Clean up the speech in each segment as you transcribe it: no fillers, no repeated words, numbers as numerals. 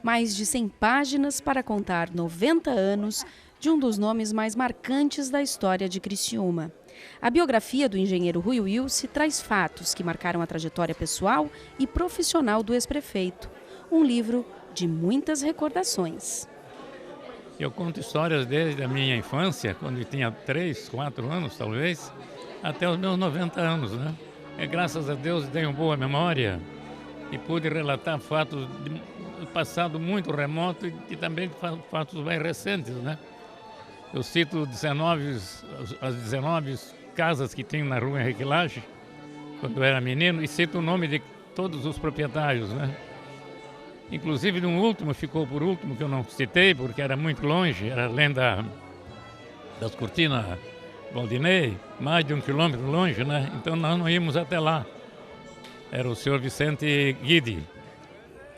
Mais de 100 páginas para contar 90 anos de um dos nomes mais marcantes da história de Criciúma. A biografia do engenheiro Rui Wilce traz fatos que marcaram a trajetória pessoal e profissional do ex-prefeito. Um livro de muitas recordações. Eu conto histórias desde a minha infância, quando eu tinha 3, 4 anos talvez, até os meus 90 anos, né? Graças a Deus tenho boa memória e pude relatar fatos do passado muito remoto e também fatos bem recentes, né? Eu cito as 19 casas que tinha na rua Henrique Lage, quando eu era menino, e cito o nome de todos os proprietários, né? Inclusive, de um último, ficou por último, que eu não citei, porque era muito longe, era além das cortinas Valdinei, mais de 1 quilômetro longe, né? Então nós não íamos até lá. Era o senhor Vicente Guidi.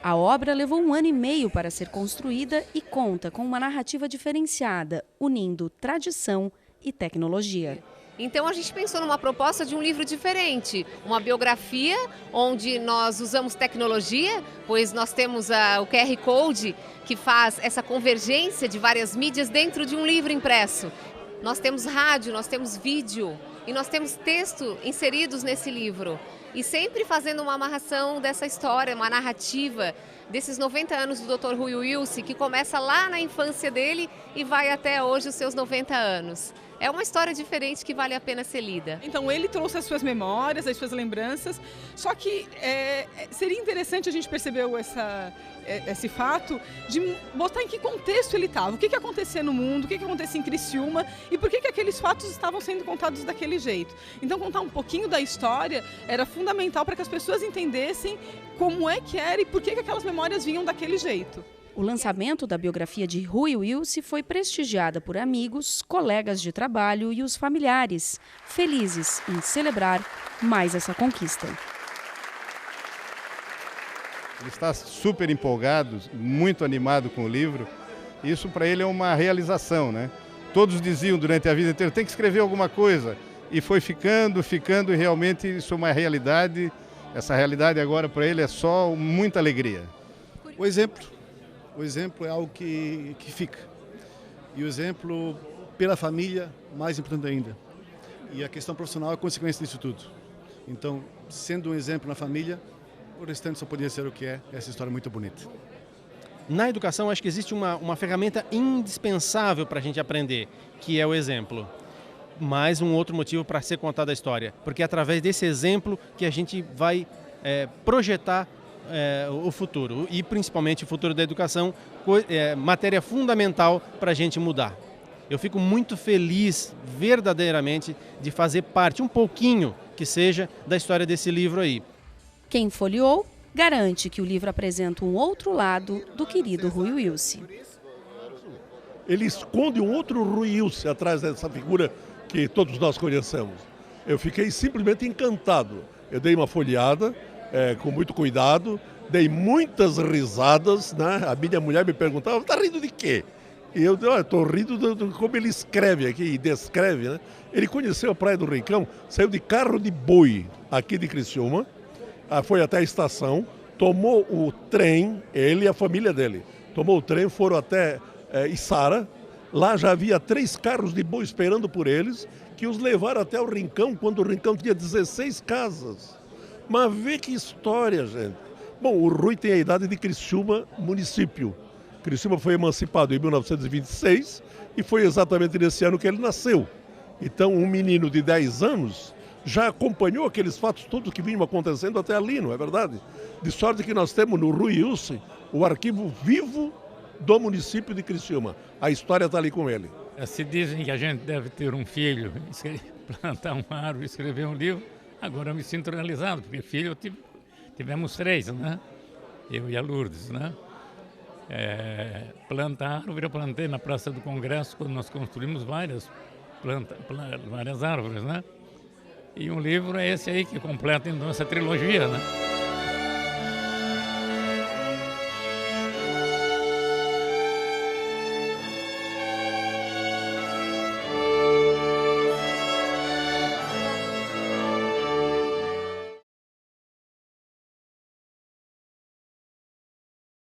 A obra levou 1 ano e meio para ser construída e conta com uma narrativa diferenciada, unindo tradição e tecnologia. Então a gente pensou numa proposta de um livro diferente, uma biografia onde nós usamos tecnologia, pois nós temos o QR Code que faz essa convergência de várias mídias dentro de um livro impresso. Nós temos rádio, nós temos vídeo e nós temos texto inseridos nesse livro. E sempre fazendo uma amarração dessa história, uma narrativa desses 90 anos do Dr. Rui Wilce, que começa lá na infância dele e vai até hoje os seus 90 anos. É uma história diferente que vale a pena ser lida. Então ele trouxe as suas memórias, as suas lembranças, só que seria interessante a gente perceber esse fato de botar em que contexto ele estava, o que acontecia no mundo, o que acontecia em Criciúma e por que aqueles fatos estavam sendo contados daquele jeito. Então contar um pouquinho da história era fundamental para que as pessoas entendessem como é que era e por que aquelas memórias vinham daquele jeito. O lançamento da biografia de Rui Wilce foi prestigiada por amigos, colegas de trabalho e os familiares, felizes em celebrar mais essa conquista. Ele está super empolgado, muito animado com o livro. Isso para ele é uma realização, né? Todos diziam durante a vida inteira, tem que escrever alguma coisa. E foi ficando e realmente isso é uma realidade. Essa realidade agora para ele é só muita alegria. O exemplo é algo que fica. E o exemplo pela família, mais importante ainda. E a questão profissional é consequência disso tudo. Então, sendo um exemplo na família, o restante só podia ser o que é. Essa história é muito bonita. Na educação, acho que existe uma ferramenta indispensável para a gente aprender, que é o exemplo. Mais um outro motivo para ser contada a história. Porque é através desse exemplo que a gente vai projetar o futuro, e principalmente o futuro da educação, matéria fundamental para a gente mudar. Eu fico muito feliz, verdadeiramente, de fazer parte, um pouquinho que seja, da história desse livro aí. Quem folheou, garante que o livro apresenta um outro lado do querido Rui Wilce. Ele esconde um outro Rui Wilce atrás dessa figura que todos nós conhecemos. Eu fiquei simplesmente encantado. Eu dei uma folheada, com muito cuidado, dei muitas risadas, né? A minha mulher me perguntava, está rindo de quê? E eu estou rindo de como ele escreve aqui e descreve, né? Ele conheceu a Praia do Rincão, saiu de carro de boi aqui de Criciúma, foi até a estação, tomou o trem, ele e a família dele, tomou o trem, foram até Içara, lá já havia 3 carros de boi esperando por eles, que os levaram até o Rincão, quando o Rincão tinha 16 casas. Mas vê que história, gente. Bom, o Rui tem a idade de Criciúma, município. Criciúma foi emancipado em 1926 e foi exatamente nesse ano que ele nasceu. Então, um menino de 10 anos já acompanhou aqueles fatos todos que vinham acontecendo até ali, não é verdade? De sorte que nós temos no Rui Wilce o arquivo vivo do município de Criciúma. A história está ali com ele. Se dizem que a gente deve ter um filho, plantar uma árvore, escrever um livro. Agora eu me sinto realizado, porque filho tivemos 3, né? Eu e a Lourdes, né? Plantar árvore, eu plantei na Praça do Congresso, quando nós construímos várias árvores, né? E um livro é esse aí que completa então essa trilogia, né?